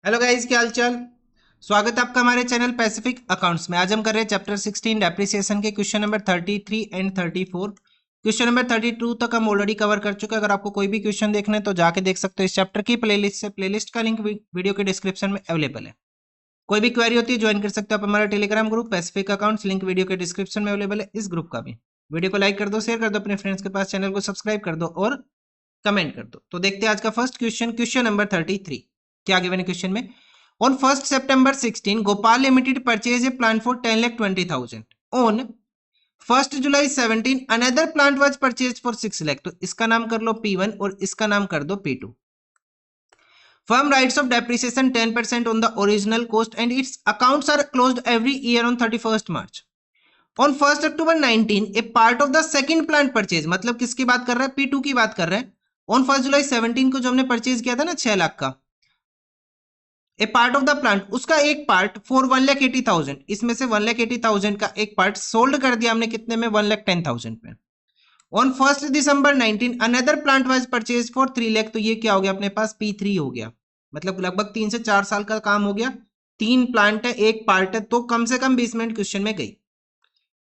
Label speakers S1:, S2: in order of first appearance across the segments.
S1: Hello guys, क्या हाल चाल। स्वागत है आपका हमारे चैनल पैसिफिक अकाउंट्स में। आज हम कर रहे हैं चैप्टर 16 डेप्रिसिएशन के question number 33 and 34। Question number 32 तक हम ऑलरेडी कवर कर चुके हैं। अगर आपको कोई भी क्वेश्चन देखना है तो जाके देख सकते हो इस चैप्टर की प्लेलिस्ट से। प्लेलिस्ट का लिंक वीडियो के डिस्क्रिप्शन में अवेलेबल है। कोई भी क्वेरी होती है ज्वाइन कर सकते हो आप हमारा Telegram group Pacific accounts, link video के डिस्क्रिप्शन में अवेलेबल है। इस ग्रुप का भी वीडियो को लाइक कर दो, शेयर कर दो अपने फ्रेंड्स के पास, चैनल को सब्सक्राइब कर दो और कमेंट कर दो। तो देखते हैं आज का फर्स्ट क्वेश्चन, क्वेश्चन नंबर 33। क्या गिवन है क्वेश्चन में? On 1st September 16, Gopal Limited purchased a plant for 10,20,000. On 1st July 17, another plant was purchased for 6 lakh. तो इसका नाम कर लो P1 और इसका नाम कर दो P2. Firm writes off depreciation 10% on the original cost and its accounts are closed every year on 31st March. On 1st October 19, a part of the second plant purchase, मतलब किसकी बात कर रहा है? P2 की बात कर रहा है। On 1st July 17 को जो हमने परचेज किया था ना 6 लाख का, ए पार्ट ऑफ द प्लांट, उसका एक पार्ट फॉर 1,80,000, इसमें से 1,80,000 का एक पार्ट सोल्ड कर दिया हमने कितने में? 1,10,000 में। On 1st December 19 another plant was purchase for 3 lakh. तो ये क्या हो गया अपने पास? P3 हो गया। मतलब लगभग 3 से 4 साल का काम हो गया। 3 प्लांट है, एक पार्ट है, तो कम से कम 20 मिनट क्वेश्चन में गई।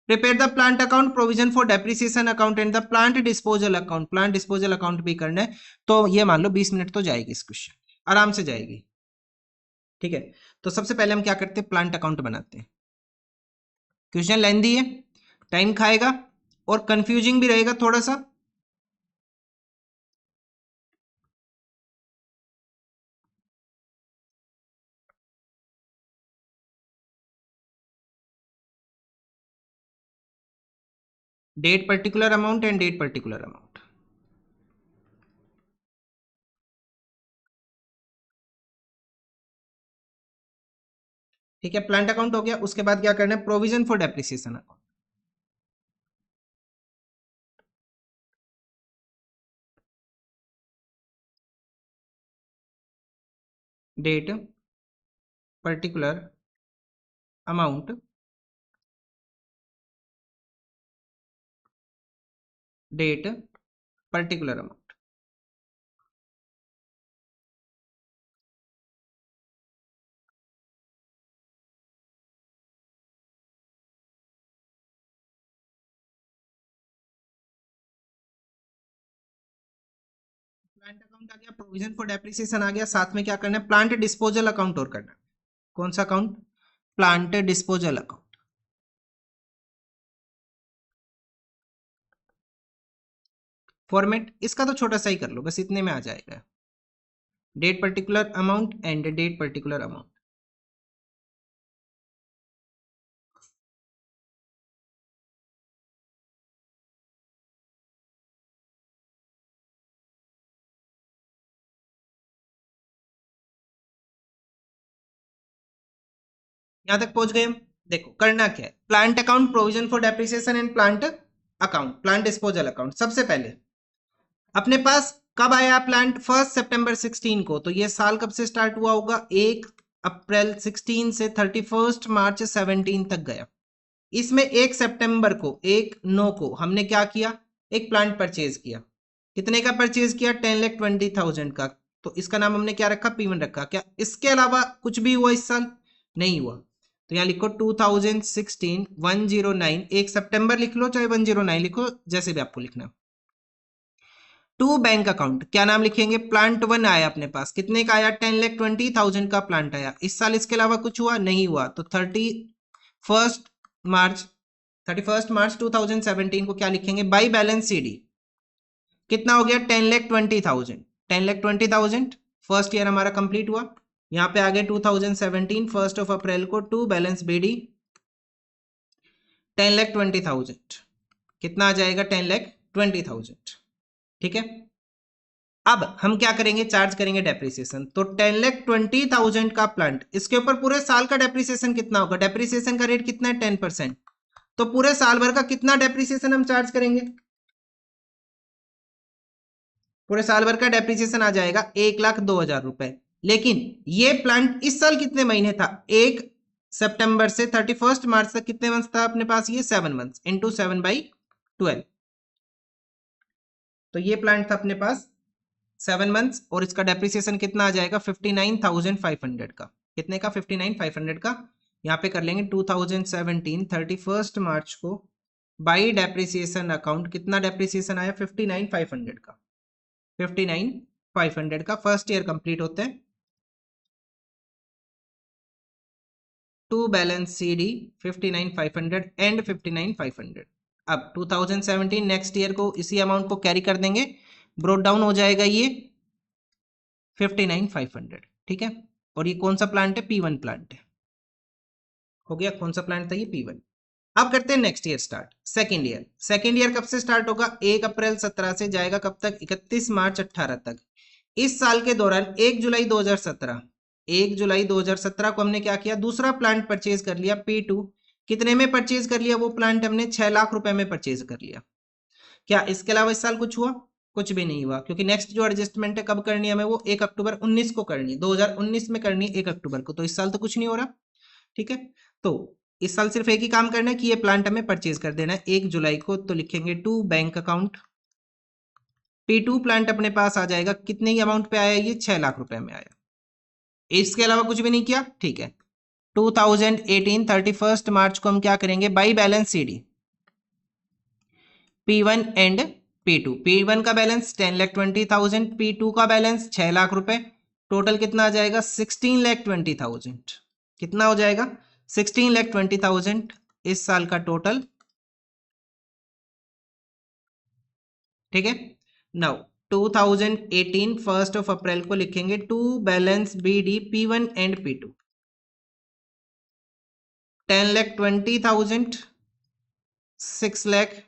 S1: Prepare the plant account, provision for depreciation account and the plant disposal account. Plant disposal account भी करना है, तो ये मान लो 20 मिनट तो जाएगी इस क्वेश्चन, आराम से जाएगी। ठीक है, तो सबसे पहले हम क्या करते हैं? प्लांट अकाउंट बनाते हैं। क्वेश्चन लेंथी है, टाइम खाएगा और कंफ्यूजिंग भी रहेगा थोड़ा सा। That particular amount and that particular amount. ठीक है, प्लांट अकाउंट हो गया। उसके बाद क्या करना है? Provision for depreciation account. Date particular amount, date particular amount. Plant account आ गया, प्रोविजन फॉर डेप्रिसिएशन आ गया, साथ में क्या करना है? प्लांट डिस्पोजल अकाउंट और करना है। कौन सा account? Plant disposal account. Format इसका तो छोटा सा ही कर लो, बस इतने में आ जाएगा। That particular amount and that particular amount. यहां तक पहुंच गए हम। देखो करना क्या है, plant account, provision for depreciation and plant account, plant disposal account. सबसे पहले अपने पास कब आया प्लांट? 1 सितंबर 16 को। तो ये साल कब से स्टार्ट हुआ होगा? 1 अप्रैल 16 से 31 मार्च 17 तक गया। इसमें 1 सितंबर को, 1/9 को हमने क्या किया? एक प्लांट परचेज किया। कितने का परचेज किया? 10,20,000 का। तो इसका नाम हमने क्या रखा? P1 रखा। क्या इसके अलावा कुछ भी हुआ इस साल? नहीं हुआ। तो यहाँ लिखो 2016 109, 1 सितंबर लिख लो, चाहे 109 लिखो, जैसे भी आपको लिखना। टू बैंक अकाउंट, क्या नाम लिखेंगे? प्लांट 1 आया अपने पास, कितने का आया? 10,20,000 का प्लांट आया इस साल। इसके अलावा कुछ हुआ? नहीं हुआ। तो 31 मार्च 31 मार्च 2017 को क्या लिखेंगे? बाई बैलेंस CD कितना हो गया? 10,20,000। 10,20,000 फर्स्ट ईयर हमारा कंप्लीट हुआ। यहाँ पे आ गए 2017 1 अप्रैल को, टू बैलेंस BD 10,20,000। कितना आ जाएगा? 10,20,000। ठीक है, अब हम क्या करेंगे? चार्ज करेंगे डेप्रिसिएशन। तो 10,20,000 का प्लांट, इसके ऊपर पूरे साल का डेप्रिसिएशन कितना होगा? डेप्रिसिएशन का रेट कितना है? 10%। तो पूरे साल भर का कितना डेप्रिसिएशन हम चार्ज करेंगे? पूरे साल भर का डेप्रिसिएशन आ जाएगा 1,02,000 रुपए। लेकिन ये प्लांट इस साल कितने महीने था? 1 सितंबर से 31 मार्च तक कितने मंथ था अपने पास? ये 7 मंथ्स इंटू 7/12। तो ये प्लांट था अपने पास 7 मंथ्स, और इसका डेप्रिसिएशन कितना आ जाएगा 59,500 का। कितने का? 59,500 का। यहाँ पे कर लेंगे 2017 31 मार्च को बाई डेप्रिसिएशन अकाउंट। कितना डेप्रिसिएशन आया? 59,500 का। 59,500 का फर्स्ट ईयर कंप्लीट होते हैं। To balance C D 59,500 and 59,500। अब 2017 नेक्स्ट ईयर को इसी अमाउंट को कैरी कर देंगे, ब्रोट डाउन हो जाएगा ये 59,500। ठीक है, और ये कौन सा प्लांट है? P1 प्लांट है। हो गया, कौन सा प्लांट था ये? P1। अब करते हैं next year start. Second year. Second year कब से स्टार्ट होगा? 1 अप्रैल 17 से जाएगा कब तक? 31 मार्च 18 तक। इस साल के दौरान 1 जुलाई 2017 को हमने क्या किया? दूसरा प्लांट परचेज कर लिया P2। कितने में परचेज कर लिया वो प्लांट? हमने 6 लाख रुपए में परचेज कर लिया। क्या इसके अलावा इस साल कुछ हुआ? कुछ भी नहीं हुआ, क्योंकि नेक्स्ट जो एडजस्टमेंट है कब करनी है हमें? वो 1 अक्टूबर 19 को करनी है, 2019 में करनी है 1 अक्टूबर को। तो इस साल तो कुछ नहीं हो रहा। ठीक है, तो इस साल सिर्फ एक ही काम करना है कि ये प्लांट हमें परचेज कर देना है 1 जुलाई को। तो लिखेंगे to bank account. P2 plant अपने पास आ जाएगा। कितने ही अमाउंट पे आया? ये 6 लाख रुपए में आया। इसके अलावा कुछ भी नहीं किया। ठीक है, 2018 31 मार्च को हम क्या करेंगे? By balance CD P1 and P2। P1 का बैलेंस 10,20,000, P2 का बैलेंस 6 लाख रुपए। टोटल कितना आ जाएगा? 16,20,000। कितना हो जाएगा? 16,20,000 इस साल का टोटल। ठीक है, नाउ 2018 1 अप्रैल को लिखेंगे to balance BD P1 and P2 10,20,000 6 lakh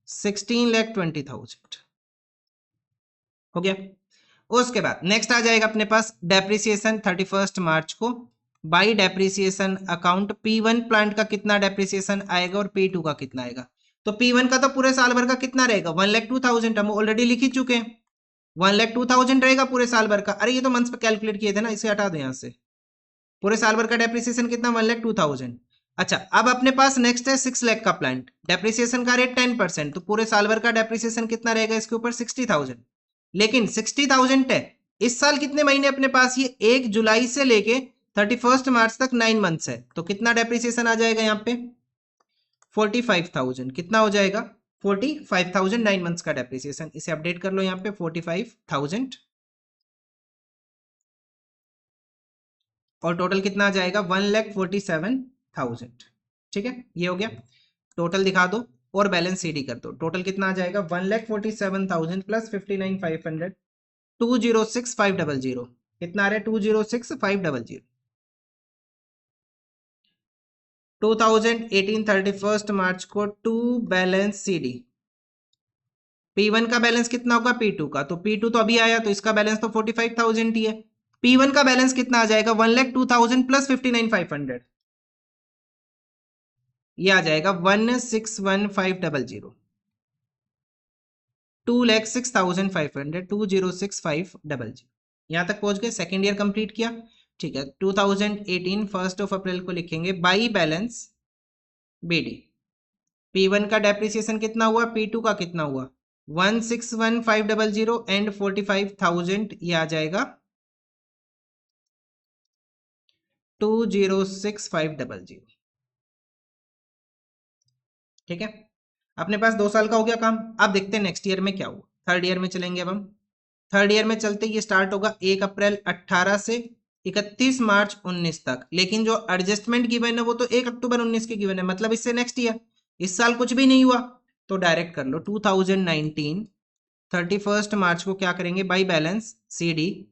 S1: 16,20,000। हो गया। उसके बाद नेक्स्ट आ जाएगा अपने पास डेप्रिसिएशन 31 मार्च को। By depreciation account P1 plant का कितना डेप्रिसिएशन आएगा और P2 का कितना आएगा? तो P1 का तो पूरे साल भर का कितना रहेगा? 1,02,000 हम ऑलरेडी लिख ही चुके हैं। 1,02,000 रहेगा पूरे साल भर का। अरे ये तो मंथ्स पे कैलकुलेट किए थे ना, इसे हटा दो यहाँ से। पूरे साल भर का डेप्रिसिएशन कितना? 1,02,000। अच्छा, अब अपने पास नेक्स्ट है 6 लाख का प्लांट। डेप्रिसिएशन का रेट 10%, तो पूरे साल भर का डेप्रिसिएशन कितना रहेगा इसके ऊपर? 60,000। लेकिन 60,000 है। इस साल कितने महीने अपने पास? ये 1 जुलाई से लेके 31 मार्च तक 9 मंथ्स है। तो कितना डेप्रिसिएशन आ जाएगा यहाँ पे? 45,000। कितना हो जाएगा? 45,000 9 मंथ्स का डेप्रिसिएशन। इसे अपडेट कर लो यहाँ पे 45,000, और टोटल कितना आ जाएगा? 1,47,000। ठीक है, ये हो गया। टोटल दिखा दो और बैलेंस CD कर दो। टोटल कितना आ जाएगा? 1,47,000 प्लस 59,500 206,500। कितना आ रहा है? 206,500। 2018 31 मार्च को टू बैलेंस CD P1 का बैलेंस कितना होगा? P2 का। तो P2 तो अभी आया, तो इसका बैलेंस तो 45,000 ही है। P1 का बैलेंस कितना आ जाएगा? 1,02,000 प्लस 59,500। ये आ जाएगा 1,61,500। 2,06,500 206,500। यहां तक पहुंच गए। सेकेंड ईयर कंप्लीट किया। ठीक है, 2018 1 अप्रैल को लिखेंगे बाई बैलेंस BD। P1 का डेप्रिसिएशन कितना हुआ? P2 का कितना हुआ? 161,500 एंड 45,000। ये आ जाएगा 206,500। ठीक है, अपने पास 2 साल का हो गया काम। अब देखते हैं नेक्स्ट ईयर में क्या हुआ। थर्ड ईयर में चलेंगे। अब हम थर्ड ईयर में चलते ये स्टार्ट होगा 1 अप्रैल 18 से 31 मार्च 19 तक। लेकिन जो एडजस्टमेंट गिवन है वो तो 1 अक्टूबर 19 की गिवन है, मतलब इससे नेक्स्ट ईयर। इस साल कुछ भी नहीं हुआ, तो डायरेक्ट कर लो 2019 31 मार्च को क्या करेंगे? बाई बैलेंस CD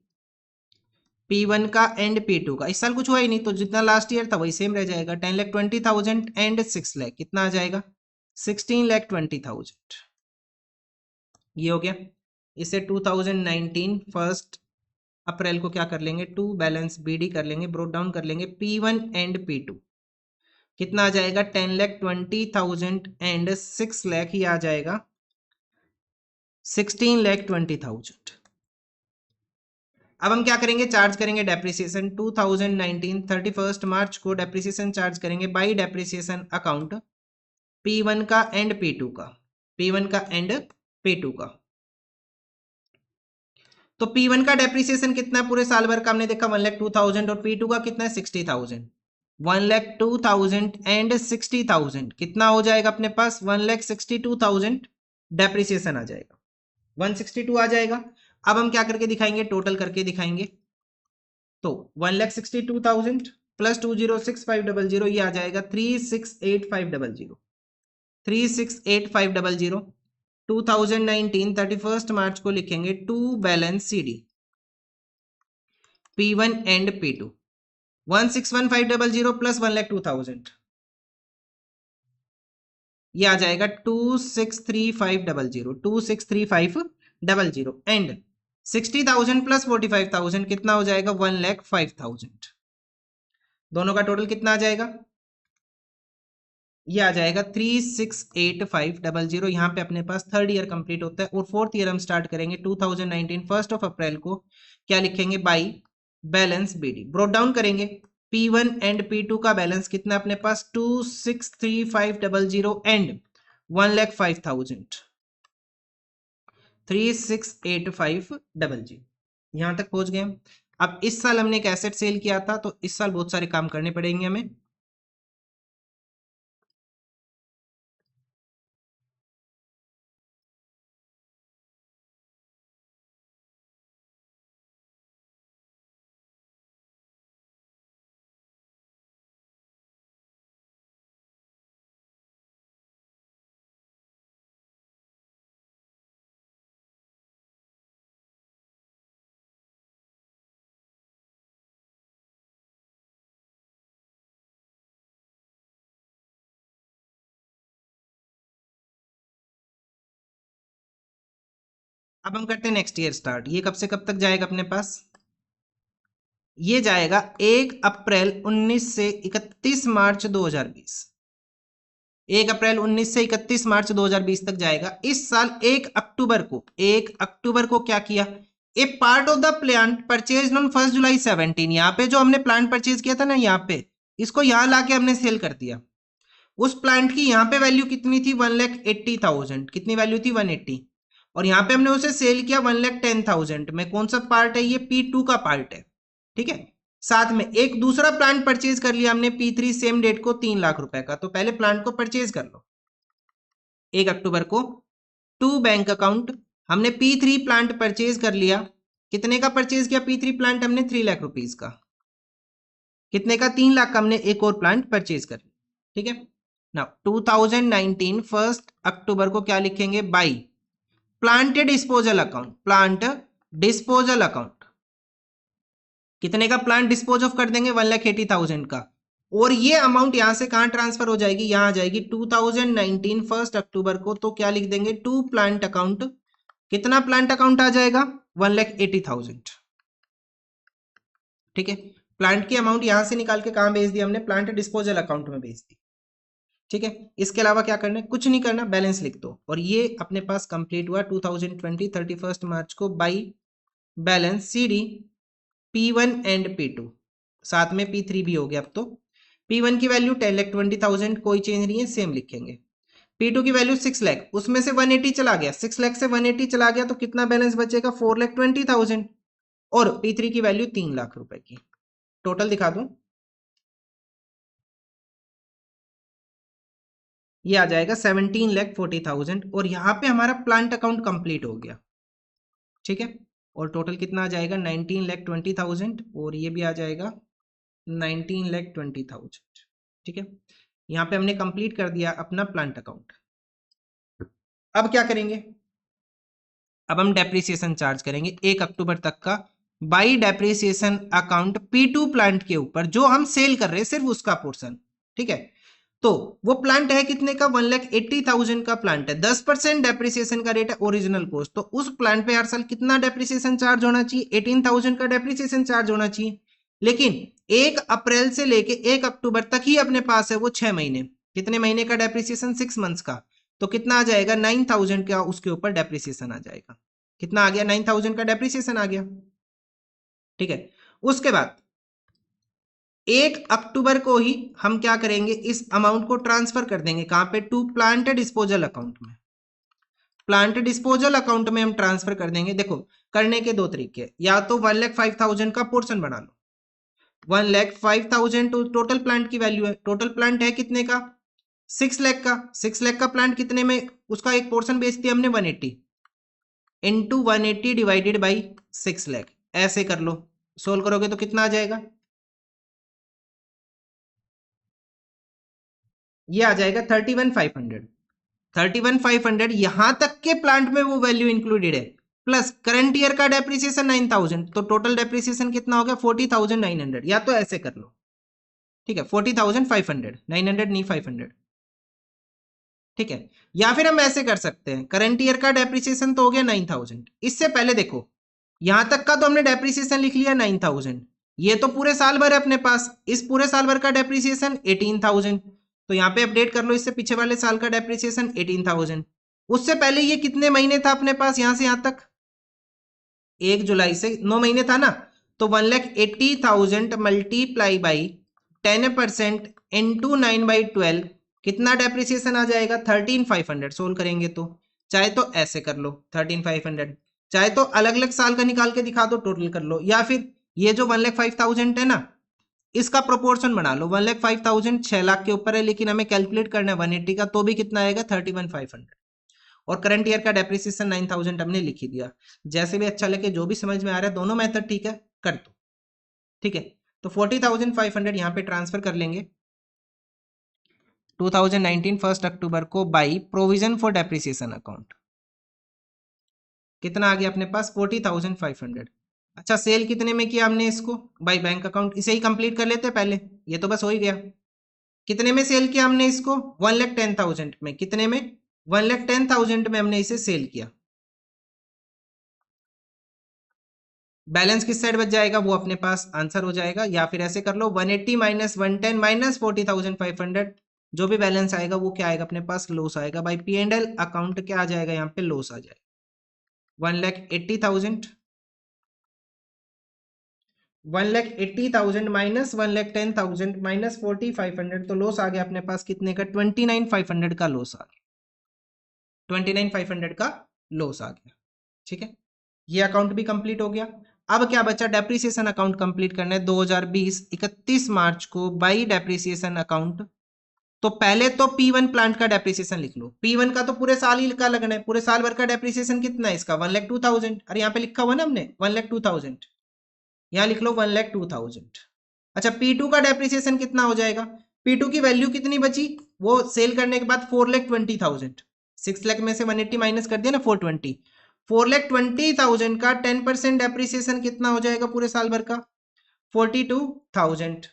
S1: P1 का एंड P2 का। इस साल कुछ हुआ ही नहीं, तो जितना लास्ट ईयर था वही सेम रह जाएगा। 10,20,000 एंड 6 लाख। कितना आ जाएगा? 16,20,000। ये हो गया। इसे 2019 1 अप्रैल को क्या कर लेंगे? टू बैलेंस BD कर लेंगे, ब्रोट डाउन कर लेंगे P1 एंड P2। कितना आ जाएगा? 10,20,000 एंड 6 लाख। ही आ जाएगा 16,20,000। अब हम क्या करेंगे? चार्ज करेंगे डेप्रिसिएशन। 2019 31 मार्च को डेप्रिसिएशन चार्ज करेंगे बाई डेप्रिसिएशन अकाउंट P1 का एंड P2 का। P1 का एंड P2 का। तो P1 का डेप्रिसिएशन कितना है पूरे साल भर का, हमने देखा 1,02,000, और P2 का कितना है 60,000। 1,02,000 एंड 60,000 कितना हो जाएगा अपने पास, 1,62,000 डेप्रिसिएशन आ जाएगा, 162 आ जाएगा। अब हम क्या करके दिखाएंगे, टोटल करके दिखाएंगे। तो 1,62,000 प्लस 206,500 ये आ जाएगा 368,500, 368,500। 2019 31 मार्च को लिखेंगे to balance CD P1 and P2 161,500 plus 1,02,000 ये आ जाएगा 263,500, 263,500 एंड 60,000 प्लस 45,000 कितना हो जाएगा 1,05,000। दोनों का टोटल कितना आ जाएगा, ये आ जाएगा 368,500। यहाँ पे अपने पास थर्ड ईयर कंप्लीट होता है और फोर्थ ईयर हम स्टार्ट करेंगे 2019 1 अप्रैल को। क्या लिखेंगे, by balance BD brought down करेंगे। P1 एंड P2 का बैलेंस कितना अपने पास 263,500 एंड 1,05,000, 368,500। यहां तक पहुंच गए। अब इस साल हमने एक एसेट सेल किया था तो इस साल बहुत सारे काम करने पड़ेंगे हमें। अब हम करते हैं नेक्स्ट ईयर स्टार्ट। ये कब से कब तक जाएगा अपने पास, ये जाएगा 1 अप्रैल 19 से 31 मार्च 2020। 1 अप्रैल 19 से 31 मार्च 2020 तक जाएगा। इस साल 1 अक्टूबर को, 1 अक्टूबर को क्या किया, a part of the plant purchase on 1 जुलाई 17। यहाँ पे जो हमने प्लांट परचेज किया था ना, यहाँ पे इसको यहाँ लाके हमने सेल कर दिया। उस प्लांट की यहाँ पे वैल्यू कितनी थी 1,80,000, कितनी वैल्यू थी 180, और यहाँ पे हमने उसे सेल किया 1,10,000 में। कौन सा पार्ट है, ये P2 का पार्ट है, ठीक है। साथ में एक दूसरा प्लांट परचेज कर लिया हमने P3 सेम डेट को 3 लाख रुपए का। तो पहले प्लांट को परचेज कर लो 1 अक्टूबर को। टू बैंक अकाउंट हमने P3 प्लांट परचेज कर लिया। कितने का परचेज किया P3 प्लांट हमने, 3 लाख रुपीज का। कितने का, 3 लाख का हमने एक और प्लांट परचेज कर लिया, ठीक है ना। 2019 1 अक्टूबर को क्या लिखेंगे, by plant disposal account, plant disposal account. कितने का प्लांट डिस्पोज ऑफ कर देंगे, 1,80,000 का। और ये अमाउंट यहां से कहां ट्रांसफर हो जाएगी, यहां आ जाएगी 2019 1 अक्टूबर को। तो क्या लिख देंगे, टू प्लांट अकाउंट। कितना प्लांट अकाउंट आ जाएगा, 1,80,000, ठीक है। प्लांट की अमाउंट यहां से निकाल के कहां भेज दी हमने, प्लांट डिस्पोजल अकाउंट में भेज दी, ठीक है। इसके अलावा क्या करना है, कुछ नहीं करना, बैलेंस लिख दो। और ये अपने पास कंप्लीट हुआ 2020 31 मार्च को by balance CD P1 and P2, साथ में P3 भी हो गया। अब तो P1 की वैल्यू 10,20,000, कोई चेंज नहीं है, सेम लिखेंगे। P2 की वैल्यू 6 लाख, उसमें से 180 चला गया, 6 लाख से 180 चला गया तो कितना बैलेंस बचेगा, 4,20,000। और P3 की वैल्यू 3 लाख रुपए की। टोटल दिखा दूं, ये आ जाएगा 17,40,000। और यहाँ पे हमारा प्लांट अकाउंट कंप्लीट हो गया, ठीक है। और टोटल कितना आ जाएगा, 19,20,000, और ये भी आ जाएगा 19,20,000, ठीक है। यहाँ पे हमने कंप्लीट कर दिया अपना प्लांट अकाउंट। अब क्या करेंगे, अब हम डेप्रिसिएशन चार्ज करेंगे 1 अक्टूबर तक का by depreciation account P2 plant के ऊपर, जो हम सेल कर रहे हैं सिर्फ उसका पोर्शन, ठीक है। तो वो प्लांट है कितने का, 1,80,000 का प्लांट है। 10% डेप्रिसिएशन का रेट है ओरिजिनल कॉस्ट। तो उस प्लांट पे हर साल कितना डेप्रिसिएशन चार्ज होना चाहिए, 18,000 का डेप्रिसिएशन चार्ज होना चाहिए। लेकिन 1 अप्रैल से लेके 1 अक्टूबर तक ही अपने पास है वो 6 महीने। कितने महीने का डेप्रिसिएशन, 6 मंथ्स का। तो कितना आ जाएगा, 9,000 का उसके ऊपर डेप्रिसिएशन आ जाएगा। कितना आ गया, 9,000 का डेप्रिसिएशन आ गया, ठीक है। उसके बाद 1 अक्टूबर को ही हम क्या करेंगे, इस अमाउंट को ट्रांसफर कर देंगे कहां पे, टू प्लांट डिस्पोजल अकाउंट में। प्लांट डिस्पोजल अकाउंट में हम ट्रांसफर कर देंगे। देखो करने के दो तरीके, या तो 1,05,000 का पोर्शन बना लो। 1,05,000 टोटल प्लांट की वैल्यू है, टोटल प्लांट है कितने का 6 लाख का, 6 लाख का प्लांट कितने में, उसका एक पोर्शन बेच दिया हमने 180 इंटू 180 डिवाइडेड बाई 6 लाख, ऐसे कर लो। सोल्व करोगे तो कितना आ जाएगा, ये आ जाएगा 31,500। 31,500 यहां तक के प्लांट में वो वैल्यू इंक्लूडेड है, प्लस करंट ईयर का डेप्रिसिएशन 9,000, तो टोटल डेप्रिसिएशन कितना हो गया 40,900, या तो ऐसे कर लो, ठीक है 40,500, 900 नहीं 500, ठीक है। या फिर हम ऐसे कर सकते हैं, करंट ईयर का डेप्रिसिएशन तो हो गया 9,000, इससे पहले देखो यहां तक का तो हमने डेप्रिसिएशन लिख लिया 9,000, ये तो पूरे साल भर है अपने पास, इस पूरे साल भर का डेप्रिसिएशन 18,000, तो यहाँ पे अपडेट कर लो, इससे पीछे वाले साल का डेप्रिसिएशन 18,000। उससे पहले ये कितने महीने था अपने पास यहां से यहां तक, 1 जुलाई से 9 महीने था ना, तो 1,80,000 मल्टीप्लाई बाई 10% इंटू 9/12 कितना डेप्रिसिएशन आ जाएगा 13,500। सोल्व करेंगे तो चाहे तो ऐसे कर लो 13,500, चाहे तो अलग अलग साल का निकाल के दिखा दो टोटल कर लो, या फिर ये जो 1,05,000 है ना इसका प्रोपोर्शन बना लो। 1,05,000 6 लाख के ऊपर है, लेकिन हमें कैलकुलेट करना है 180 का, तो भी कितना आएगा 31,500, और करंट ईयर का डेप्रिसिएशन 9,000 हमने लिख ही दिया। जैसे भी अच्छा लगे, जो भी समझ में आ रहा है, दोनों मेथड ठीक है कर दो, ठीक है। तो 40,500 यहाँ पे ट्रांसफर कर लेंगे 2019 1 अक्टूबर को by provision for depreciation account, कितना आ गया अपने पास 40,500। अच्छा सेल कितने में किया हमने इसको, बाई बैंक अकाउंट, इसे ही कंप्लीट कर लेते हैं पहले, ये तो बस हो ही गया। कितने में सेल किया हमने इसको 1,10,000 में, कितने में 1,10,000 में हमने इसे सेल किया। बैलेंस किस साइड बच जाएगा वो अपने पास आंसर हो जाएगा, या फिर ऐसे कर लो 180 माइनस 110 माइनस 40,500, जो भी बैलेंस आएगा वो क्या आएगा अपने पास लॉस आएगा, by P and L account क्या आ जाएगा यहाँ पे लॉस आ जाएगा 1,80,000, 1,80,000 माइनस 1,10,000 माइनस 40,500, तो लॉस आ गया अपने पास कितने का 29,500 का लॉस आ गया, 29,500 का लॉस आ गया, ठीक है। ये अकाउंट भी कंप्लीट हो गया। अब क्या बचा, डेप्रिसिएशन अकाउंट कंप्लीट करना है 2020 31 मार्च को बाई डेप्रिसिएशन अकाउंट। तो पहले तो P1 प्लांट का डेप्रिसिएशन लिख लो, P1 का तो पूरे साल ही का लगना है, पूरे साल भर का डेप्रिसिएशन कितना है इसका 1,02,000, अरे यहाँ पे लिखा हुआ ना हमने 1,02,000, यहाँ लिख लो 1,02,000। अच्छा P2 का डेप्रिसिएशन कितना हो जाएगा, P2 की वैल्यू कितनी बची, वो सेल करने के बाद 4,20,000, 6 लाख में से 180 माइनस कर दिया ना 420, 4,20,000 का 10% डेप्रिसिएशन कितना हो जाएगा पूरे साल भर का 42,000।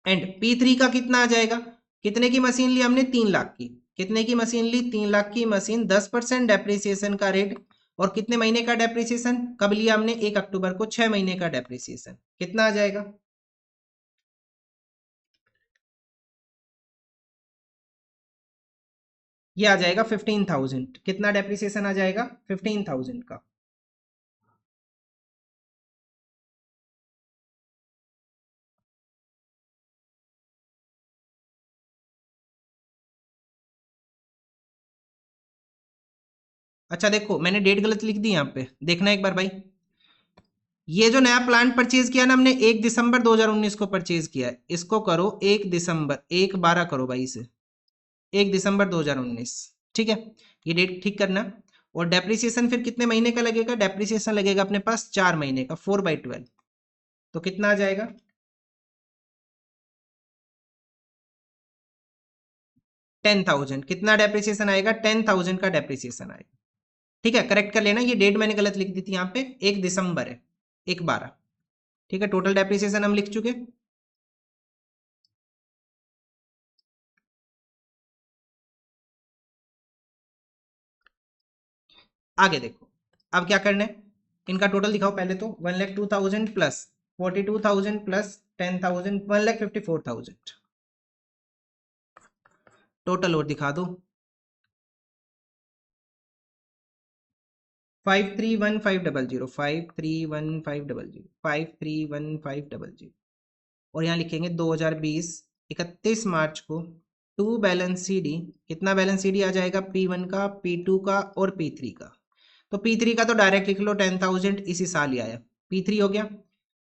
S1: एंड P3 का कितना आ जाएगा, कितने की मशीन ली हमने 3 लाख की, कितने की मशीन ली 3 लाख की मशीन, 10% डेप्रिसिएशन का रेट, और कितने महीने का डेप्रिसिएशन कब लिया हमने 1 अक्टूबर को, 6 महीने का डेप्रिसिएशन कितना आ जाएगा, ये आ जाएगा 15,000, कितना डेप्रिसिएशन आ जाएगा 15,000 का। अच्छा देखो मैंने डेट गलत लिख दी यहाँ पे, देखना एक बार भाई, ये जो नया प्लांट परचेज किया ना हमने 1 दिसंबर 2019 को परचेज किया है, इसको करो 1 दिसंबर 1/12 करो भाई इसे 1 दिसंबर 2019, ठीक है, ये डेट ठीक करना। और डेप्रिसिएशन फिर कितने महीने का लगेगा, डेप्रिसिएशन लगेगा अपने पास 4 महीने का 4/12, तो कितना आ जाएगा 10,000, कितना डेप्रिसिएशन आएगा 10,000 का डेप्रिसिएशन आएगा, ठीक है। करेक्ट कर लेना, ये डेट मैंने गलत लिख दी थी यहाँ पे, 1 दिसंबर है 1/12, ठीक है। टोटल डेप्रिसिएशन हम लिख चुके। आगे देखो अब क्या करना है, इनका टोटल दिखाओ पहले तो 1,02,000 प्लस 42,000 प्लस 10,000 1,54,000 टोटल, और दिखा दो 531,500 531,500 531,500, और यहाँ लिखेंगे 2020 31 मार्च को टू बैलेंस सी डी, कितना बैलेंस सी डी आ जाएगा, P1 का, P2 का और P3 का। तो P3 का तो डायरेक्ट लिख लो 10,000, इसी साल ही आया, P3 हो गया।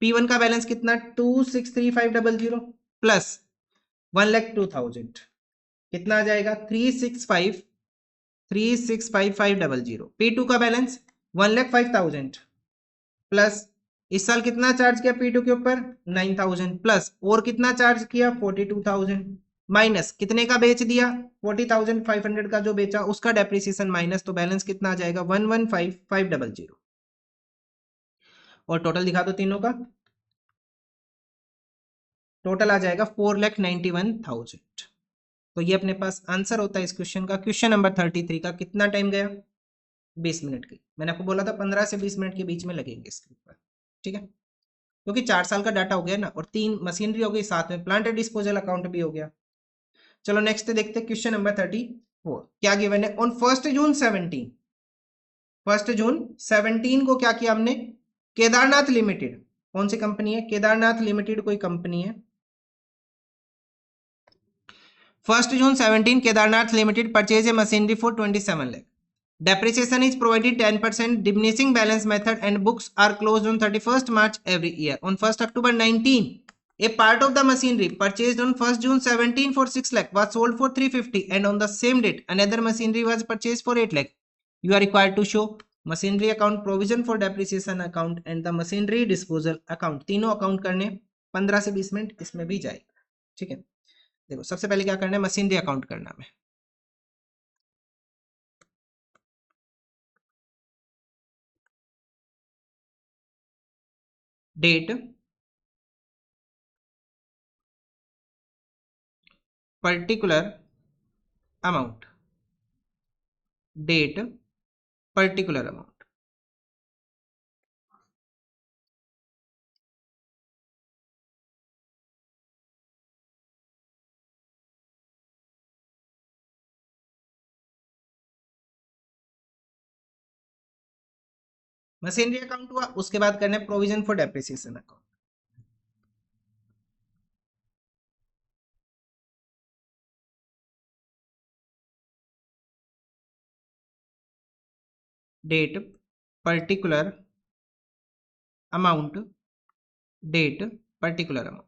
S1: P1 का बैलेंस कितना 2,63,500 प्लस 1,02,000, कितना आ जाएगा 365,500। P2 का बैलेंस 1,05,000 प्लस इस साल कितना चार्ज किया P2 के ऊपर 9,000 प्लस और कितना चार्ज किया 42,000 माइनस कितने का बेच दिया 40,500 का जो बेचा उसका डेप्रिसिएशन माइनस, तो बैलेंस कितना आ जाएगा 1,15,500। और टोटल दिखा दो तीनों का, टोटल आ जाएगा 4,91,000। तो ये अपने पास आंसर होता है इस क्वेश्चन का। क्वेश्चन नंबर 33 का कितना टाइम गया 20 मिनट की, मैंने आपको बोला था 15 से 20 मिनट के बीच में लगेंगे इसके ऊपर, ठीक है, क्योंकि 4 साल का डाटा हो गया ना और 3 मशीनरी हो गई, साथ में प्लांट डिस्पोजल अकाउंट भी हो गया। चलो नेक्स्ट देखते हैं क्वेश्चन नंबर 34। क्या गिवन है, ऑन 1 जून 17 को क्या किया हमने, केदारनाथ लिमिटेड, कौन सी कंपनी है, केदारनाथ लिमिटेड कोई कंपनी है। 1 जून 17 Kedarnath limited purchase a machinery for 27 lakh, depreciation is provided 10%, diminishing balance method and books are closed on 31st March every year. On 1st October 19, a part of the machinery purchased on 1st June 17 for 6 lakh was sold for 350 and on the same date another machinery was purchased for 8 lakh. You are required to show machinery account, provision for depreciation account and the machinery disposal account. तीनों account करने 15 से 20 minute इसमें भी जाएगा, ठीक है। देखो सबसे पहले क्या करना है, मशीनरी अकाउंट करना है, date, particular amount, date, particular amount. Machinery account हुआ, उसके बाद करना है provision for depreciation account. Date, particular amount, date, particular amount.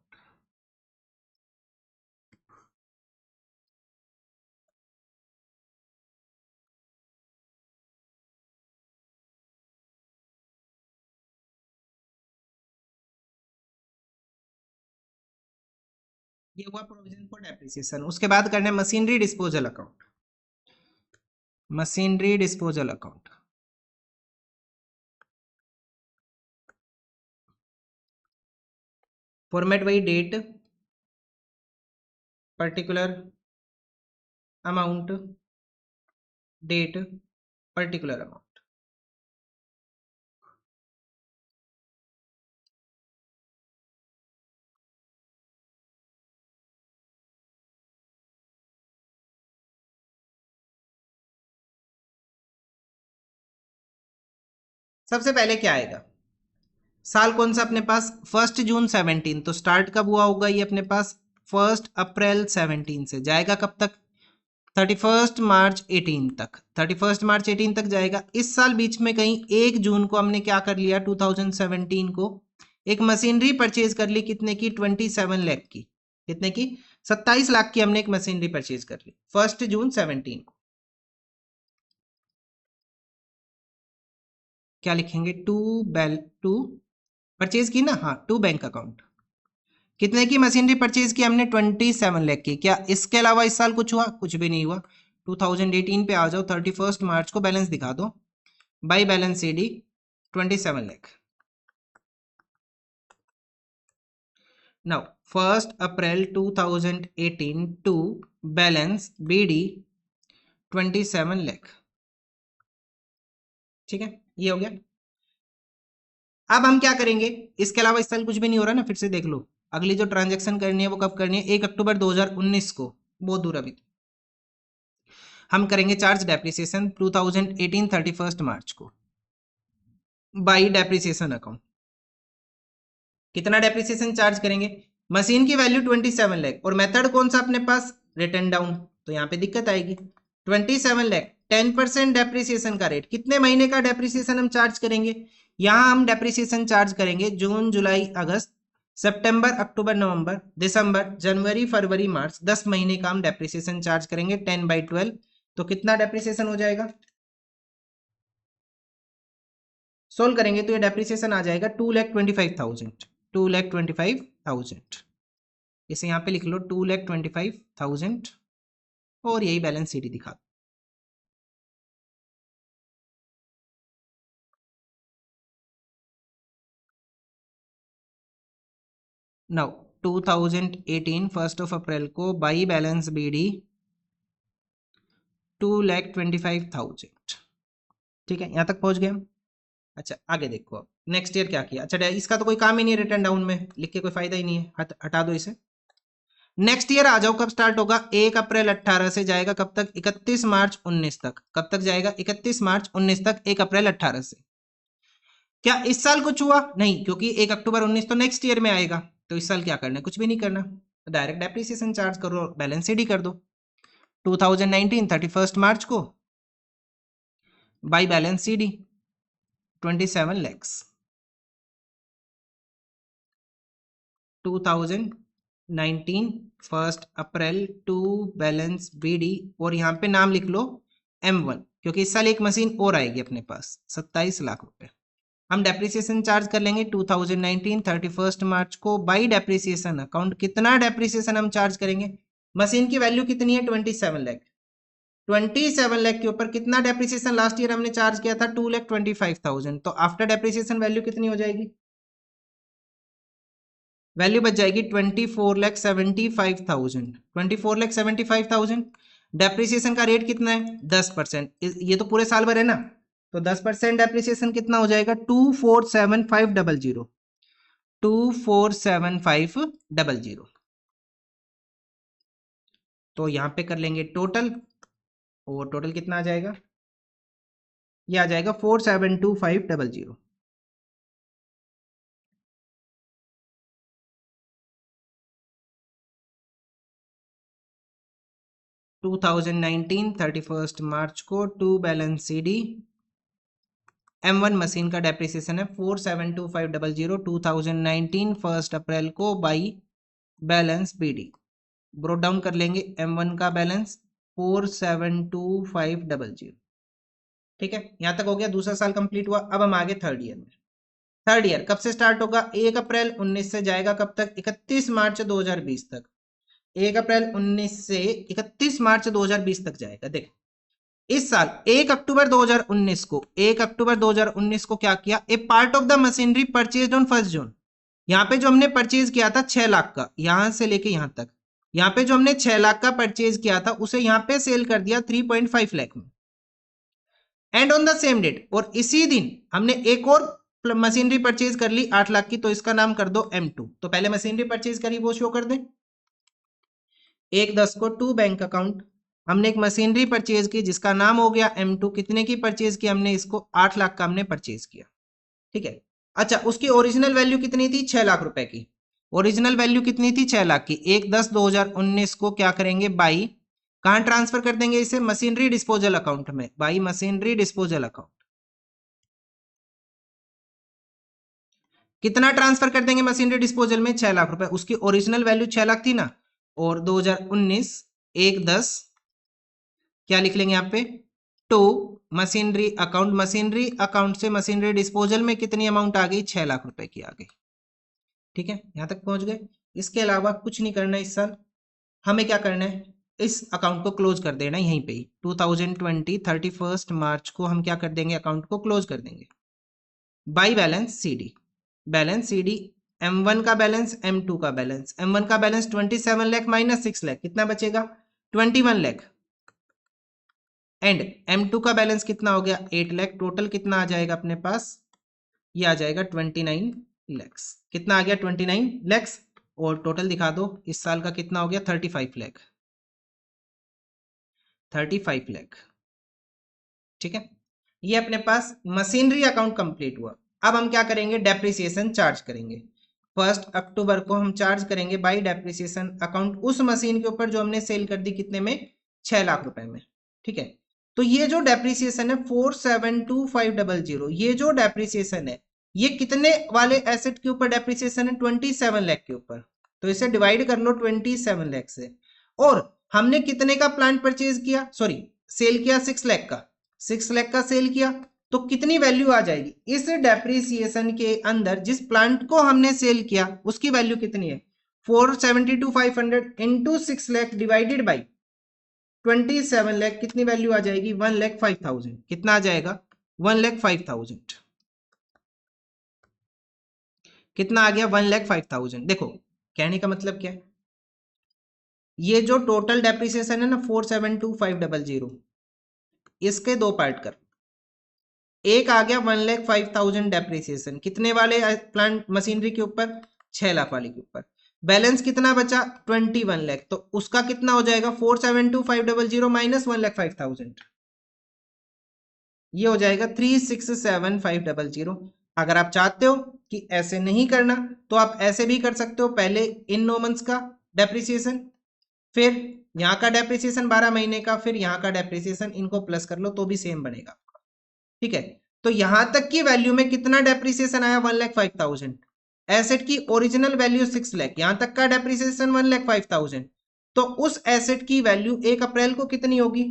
S1: ये हुआ प्रोविजन फॉर डेप्रिसिएशन। उसके बाद करना है machinery disposal account, machinery disposal account. Format वही, date, particular amount, date, particular amount. सबसे पहले क्या आएगा, साल कौन सा अपने पास 1 जून 17, तो स्टार्ट कब हुआ होगा ये अपने पास 1 अप्रैल 17 से, जाएगा कब तक 31 मार्च 18 तक, 31 मार्च 18 तक जाएगा। इस साल बीच में कहीं 1 जून को हमने क्या कर लिया 2017 को एक मशीनरी परचेज कर ली, कितने की 27 लाख की, कितने की 27 लाख की हमने एक मशीनरी परचेज कर ली 1 जून 17 को। क्या लिखेंगे, टू परचेज की ना, हाँ टू बैंक अकाउंट। कितने की मशीनरी परचेज की हमने 27 लाख की। क्या इसके अलावा इस साल कुछ हुआ, कुछ भी नहीं हुआ। 2018 पे आ जाओ, 31 मार्च को बैलेंस दिखा दो, by balance CD 27 lakh. Now 1 April 2018 to balance BD 27 lakh, ठीक है, ये हो गया। अब हम क्या करेंगे, इसके अलावा इस साल कुछ भी नहीं हो रहा ना, फिर से देख लो अगली जो ट्रांजैक्शन करनी है वो कब करनी है, 1 अक्टूबर 2019 को, बहुत दूर अभी। हम करेंगे चार्ज डेप्रिसिएशन 2018 31 मार्च को बाई डेप्रिसिएशन अकाउंट। कितना डेप्रिसिएशन चार्ज करेंगे, मशीन की वैल्यू 27 लाख और मेथड कौन सा अपने पास, रिटर्न डाउन, तो यहाँ पे दिक्कत आएगी। 27 लाख 10% डेप्रिसिएशन का रेट, कितने महीने का डेप्रिसिएशन हम चार्ज करेंगे? यहाँ हम डेप्रिसिएशन चार्ज करेंगे जून जुलाई अगस्त सितंबर अक्टूबर नवंबर दिसंबर जनवरी फरवरी मार्च, 10 महीने का हम डेप्रिसिएशन चार्ज करेंगे 10/12। तो कितना डेप्रिसिएशन हो जाएगा? सोल्व करेंगे तो ये डेप्रिसिएशन आ जाएगा 2,25,000, 2,25,000। इसे यहाँ पे लिख लो 2,25,000 और यही बैलेंस शीट दिखा दो। नाउ 2018 1 अप्रैल को बाई बैलेंस बीडी 2,25,000। ठीक है, यहाँ तक पहुंच गए हम। अच्छा आगे देखो, अब नेक्स्ट ईयर क्या किया। अच्छा इसका तो कोई काम ही नहीं है, रिटर्न डाउन में लिख के कोई फायदा ही नहीं है, हटा दो इसे। नेक्स्ट ईयर आ जाओ, कब स्टार्ट होगा? 1 अप्रैल 18 से जाएगा कब तक? 31 मार्च 19 तक। कब तक जाएगा? 31 मार्च 19 तक, 1 अप्रैल 18 से। क्या इस साल कुछ हुआ? नहीं, क्योंकि 1 अक्टूबर 19 तो नेक्स्ट ईयर में आएगा, तो इस साल क्या करना है? कुछ भी नहीं करना, डायरेक्ट डेप्रिसिएशन चार्ज करो, बैलेंस शीट ही कर दो। 2019 31 मार्च को by balance sheet 27 lakhs. 2019 1 April to balance BD, और यहाँ पे नाम लिख लो M1, क्योंकि इस साल एक मशीन और आएगी अपने पास, 27 लाख रुपए। हम डेप्रिसिएशन चार्ज कर लेंगे 2019 31 मार्च को बाई डेप्रिसिएशन अकाउंट। कितना डेप्रिसिएशन हम चार्ज करेंगे? मशीन की वैल्यू कितनी है? 27 लाख। 27 लाख के ऊपर कितना डेप्रिसिएशन लास्ट ईयर हमने चार्ज किया था? 2,25,000। तो आफ्टर डेप्रिसिएशन वैल्यू कितनी हो जाएगी? वैल्यू बच जाएगी 24,75,000। 24,75,000। डेप्रिसिएशन का रेट कितना है? 10%। ये तो पूरे साल भर है ना, तो 10% डेप्रिसिएशन कितना हो जाएगा? 247500। 247500। तो यहां पे कर लेंगे टोटल, और टोटल कितना आ जाएगा? ये आ जाएगा 472500। 2019 31 मार्च को to balance CD M1 machine का डेप्रिसिएशन है 472500। 2019 1 अप्रैल को by balance BD brought down कर लेंगे, M1 का बैलेंस 472500। ठीक है, यहां तक हो गया, दूसरा साल कंप्लीट हुआ। अब हम आगे थर्ड ईयर में। थर्ड ईयर कब से स्टार्ट होगा? 1 अप्रैल 19 से जाएगा कब तक? 31 मार्च 2020 तक। 1 अप्रैल 19 से 31 मार्च 2020 तक जाएगा। देख इस साल 1 अक्टूबर 2019 को, 1 अक्टूबर 2019 को क्या किया? A part of the machinery purchased on 1 जून। यहाँ पे जो हमने परचेज किया था 6 लाख का, यहां से लेके यहां तक, यहाँ पे जो हमने 6 लाख का परचेज किया था उसे यहाँ पे सेल कर दिया 3.5 लाख में। And on the same date, और इसी दिन हमने एक और मशीनरी परचेज कर ली 8 लाख की, तो इसका नाम कर दो M2। तो पहले मशीनरी परचेज करी वो शो कर दे। 1/10 को टू बैंक अकाउंट, हमने एक मशीनरी परचेज की जिसका नाम हो गया M2। कितने की परचेज की हमने? इसको 8 लाख का हमने परचेज किया। ठीक है, अच्छा उसकी ओरिजिनल वैल्यू कितनी थी? 6 लाख रुपए की। ओरिजिनल वैल्यू कितनी थी? 6 लाख की। 1/10/2019 को क्या करेंगे? बाई, कहां ट्रांसफर कर देंगे इसे? मशीनरी डिस्पोजल अकाउंट में, बाई मशीनरी डिस्पोजल अकाउंट। कितना ट्रांसफर कर देंगे मशीनरी डिस्पोजल में? 6 लाख रुपए। उसकी ओरिजिनल वैल्यू 6 लाख थी ना, और 2019 1/10 क्या लिख लेंगे यहाँ पे? To machinery account. Machinery account से मशीनरी डिस्पोजल में कितनी अमाउंट आ गई? 6 लाख रुपए की आ गई। ठीक है, यहां तक पहुंच गए। इसके अलावा कुछ नहीं करना है इस साल। हमें क्या करना है? इस अकाउंट को क्लोज कर देना है यहीं पे ही। 2020 31 मार्च को हम क्या कर देंगे? अकाउंट को क्लोज कर देंगे by balance CD. Balance CD M1 का बैलेंस, M2 का बैलेंस। M1 का बैलेंस 27 लाख माइनस 6 लाख, कितना बचेगा? 21 लाख। एंड M2 का बैलेंस कितना हो गया? 8 लाख। टोटल कितना आ जाएगा अपने पास? ये आ जाएगा 29 लैक्स। कितना आ गया? 29 लैक्स। और टोटल दिखा दो इस साल का कितना हो गया? 35 लाख। 35 लाख। ठीक है, ये अपने पास मशीनरी अकाउंट कंप्लीट हुआ। अब हम क्या करेंगे? डेप्रिसिएशन चार्ज करेंगे। 1 अक्टूबर को हम चार्ज करेंगे बाई डेप्रिसिएशन अकाउंट उस मशीन के ऊपर जो हमने सेल कर दी कितने में, 6 लाख रुपए में। ठीक है, तो ये जो डेप्रिसिएशन है 472500, ये जो डेप्रिसिएशन है ये कितने वाले एसेट के ऊपर डेप्रिसिएशन है, 27 लाख के ऊपर। तो इसे डिवाइड कर लो 27 लाख से, और हमने कितने का प्लांट परचेज किया, सॉरी सेल किया 6 लाख का, 6 लाख का सेल किया, तो कितनी वैल्यू आ जाएगी इस डेप्रिसिएशन के अंदर, जिस प्लांट को हमने सेल किया उसकी वैल्यू कितनी है, 472,500 into 6 lakh divided by 27 lakh, कितनी वैल्यू आ जाएगी, 1,05,000। कितना आ जाएगा, 1,05,000। कितना आ गया, 1,05,000। देखो कहने का मतलब क्या है, ये जो टोटल डेप्रिसिएशन है ना 472500, इसके दो पार्ट कर, एक आ गया 1,05,000 डेप्रिसिएशन कितने वाले प्लांट मशीनरी के ऊपर, 6 लाख वाले के ऊपर, बैलेंस कितना बचा 21 लाख, तो उसका कितना हो जाएगा 472500 माइनस 1,05,000, ये हो जाएगा 367,500। अगर आप चाहते हो कि ऐसे नहीं करना तो आप ऐसे भी कर सकते हो, पहले इन 9 मंथ्स का डेप्रिसिएशन, फिर यहाँ का डेप्रिसिएशन 12 महीने का, फिर यहाँ का डेप्रिसिएशन, इनको प्लस कर लो तो भी सेम बनेगा। ठीक है, तो यहां तक की वैल्यू में कितना डेप्रिसिएशन आया, 1,05,000। एसेट की ओरिजिनल वैल्यू 6 लाख, यहां तक का डेप्रिसिएशन 1,05,000, तो उस एसेट की वैल्यू 1 अप्रैल को कितनी होगी,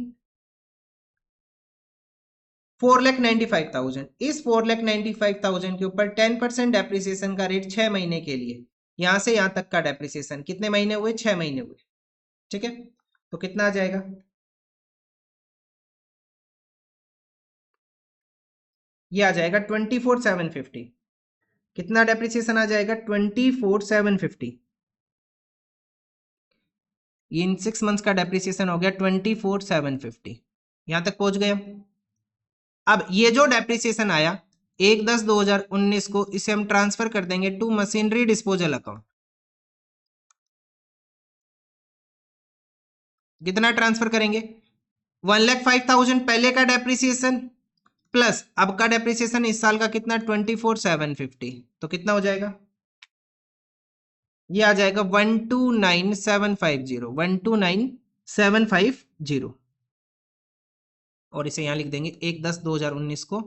S1: 4,95,000। इस 4,95,000 के ऊपर 10% डेप्रिसिएशन का रेट 6 महीने के लिए, यहां से यहां तक का डेप्रिसिएशन कितने महीने हुए, 6 महीने हुए। ठीक है, तो कितना आ जाएगा, ये आ जाएगा 24,750। कितना डेप्रिसिएशन आ जाएगा, 24,750। ये इन 6 मंथ्स का डेप्रिसिएशन हो गया 24,750। यहां तक पहुंच गए हम। अब ये जो डेप्रिसिएशन आया 1/10/2019 को, इसे हम ट्रांसफर कर देंगे टू मशीनरी डिस्पोजल अकाउंट। कितना ट्रांसफर करेंगे, 1,05,000 पहले का डेप्रिसिएशन प्लस अब का डेप्रिसिएशन इस साल का कितना, 24,750, तो कितना हो जाएगा, ये आ जाएगा 129,750, 129,750, और इसे यहां लिख देंगे 1/10/2019 को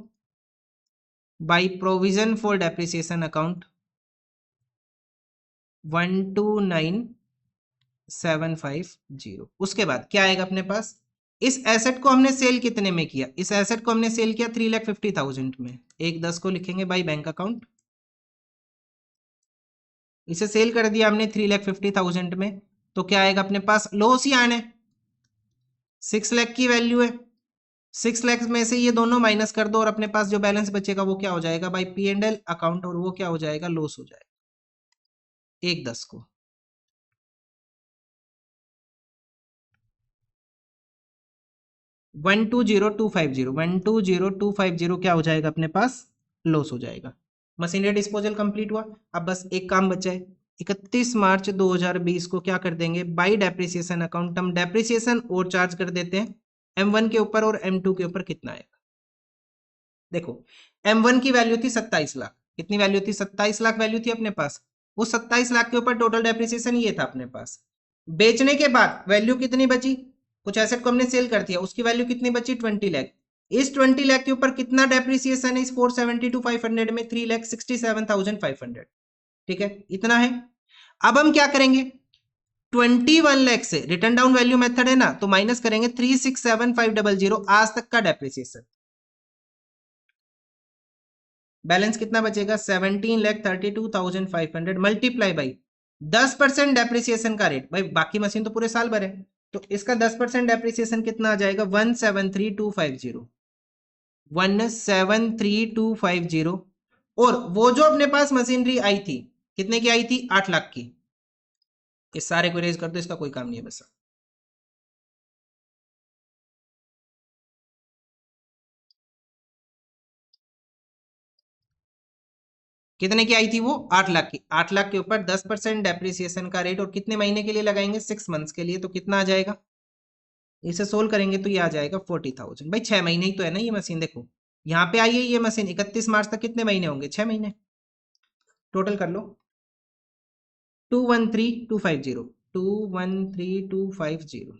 S1: by provision for depreciation account 129,750। उसके बाद क्या आएगा अपने पास, इस एसेट को हमने सेल कितने में किया, इस एसेट को हमने सेल किया 3,50,000 में, 1/10 को लिखेंगे बाई बैंक अकाउंट, इसे सेल कर दिया हमने 3,50,000 में, तो क्या आएगा अपने पास, लॉस ही आने, 6 लाख की वैल्यू है, 6 लाख में से ये दोनों माइनस कर दो और अपने पास जो बैलेंस बचेगा वो क्या हो जाएगा बाई P&L अकाउंट, और वो क्या हो जाएगा, लॉस हो जाएगा 1/10 को। 120,250 क्या हो जाएगा अपने पास, लॉस हो जाएगा। मशीनरी डिस्पोजल कंप्लीट हुआ। अब बस एक काम बचा है, 31 मार्च 2020 को क्या कर देंगे, बाई डेप्रिसिएशन अकाउंट हम डेप्रिसिएशन और चार्ज कर देते हैं M1 के ऊपर और M2 के ऊपर। कितना आएगा, देखो M1 की वैल्यू थी 27 लाख, कितनी वैल्यू थी, 27 लाख वैल्यू थी अपने पास, उस 27 लाख के ऊपर टोटल डेप्रिसिएशन ये था अपने पास। बेचने के बाद वैल्यू कितनी बची, कुछ एसेट को हमने सेल कर दिया, उसकी वैल्यू कितनी बची, 20 लाख। इस 20 लाख के ऊपर कितना डेप्रिसिएशन है इस 472,500 में, 3,67,500। ठीक है, इतना है। अब हम क्या करेंगे, 21 लाख से रिटर्न डाउन वैल्यू मेथड है ना, तो माइनस करेंगे 367,500 आज तक का डेप्रिसिएशन, बैलेंस कितना बचेगा 17,32,500 मल्टीप्लाई बाई 10% डेप्रिसिएशन का रेट, भाई बाकी मशीन तो पूरे साल भर है, तो इसका 10% डेप्रिसिएशन कितना आ जाएगा 173,250, 173,250। और वो जो अपने पास मशीनरी आई थी कितने की आई थी, 8 लाख की। इस सारे को रेज कर दो, इसका कोई काम नहीं है बस। कितने की आई थी वो, 8 लाख की। 8 लाख के ऊपर 10% डेप्रिसिएशन का रेट, और कितने महीने के लिए लगाएंगे, 6 मंथ्स के लिए, तो कितना आ जाएगा, इसे सोल्व करेंगे तो ये आ जाएगा 40,000। भाई 6 महीने ही तो है ना ये मशीन, देखो यहाँ पे आई है ये मशीन 31 मार्च तक, कितने महीने होंगे, 6 महीने। टोटल कर लो, 213250 213250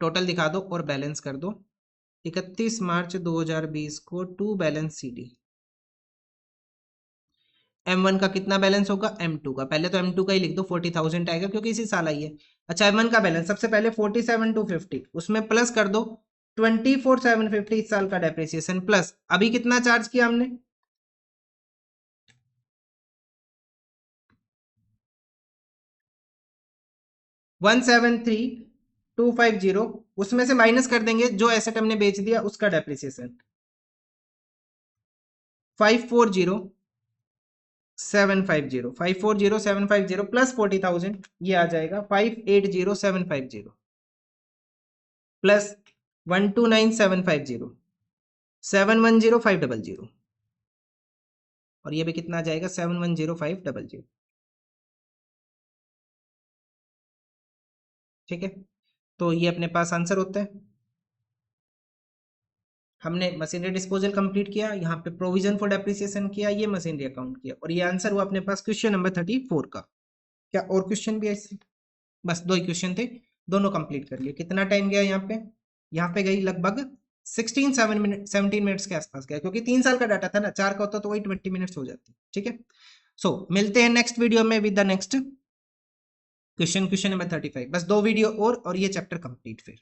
S1: टोटल दिखा दो और बैलेंस कर दो। 31 मार्च 2020 को टू बैलेंस CD। M1 का कितना बैलेंस होगा, M2 का, पहले तो M2 का ही लिख दो, 40,000 आएगा क्योंकि इसी साल आई है। अच्छा, M1 का बैलेंस सबसे पहले 47,250, उसमें प्लस कर दो 24,750 इस साल का डेप्रिसिएशन, प्लस अभी कितना चार्ज किया हमने, 173,250, उसमें से माइनस कर देंगे जो एसेट हमने बेच दिया उसका डेप्रिसिएशन, 540,750 प्लस 40,000, ये आ जाएगा 580,750 प्लस 129,750 710,500 और ये भी कितना आ जाएगा 710,500। ठीक है, तो ये अपने पास आंसर होता है। हमने मशीनरी डिस्पोजल कंप्लीट किया, यहाँ पे प्रोविजन फॉर डेप्रिसिएशन किया, ये मशीनरी अकाउंट किया, और ये आंसर हुआ अपने पास क्वेश्चन नंबर 34 का। क्या और क्वेश्चन भी ऐसे? बस 2 ही क्वेश्चन थे, दोनों कंप्लीट कर लिए। कितना टाइम गया यहाँ पे? यहाँ पे गई लगभग 17 मिनट्स के आसपास गया, क्योंकि 3 साल का डाटा था ना, 4 का होता तो वही 20 मिनट्स हो जाते। ठीक है, सो मिलते हैं नेक्स्ट वीडियो में with the next question, question number 35। बस 2 वीडियो और ये चैप्टर कंप्लीट फिर।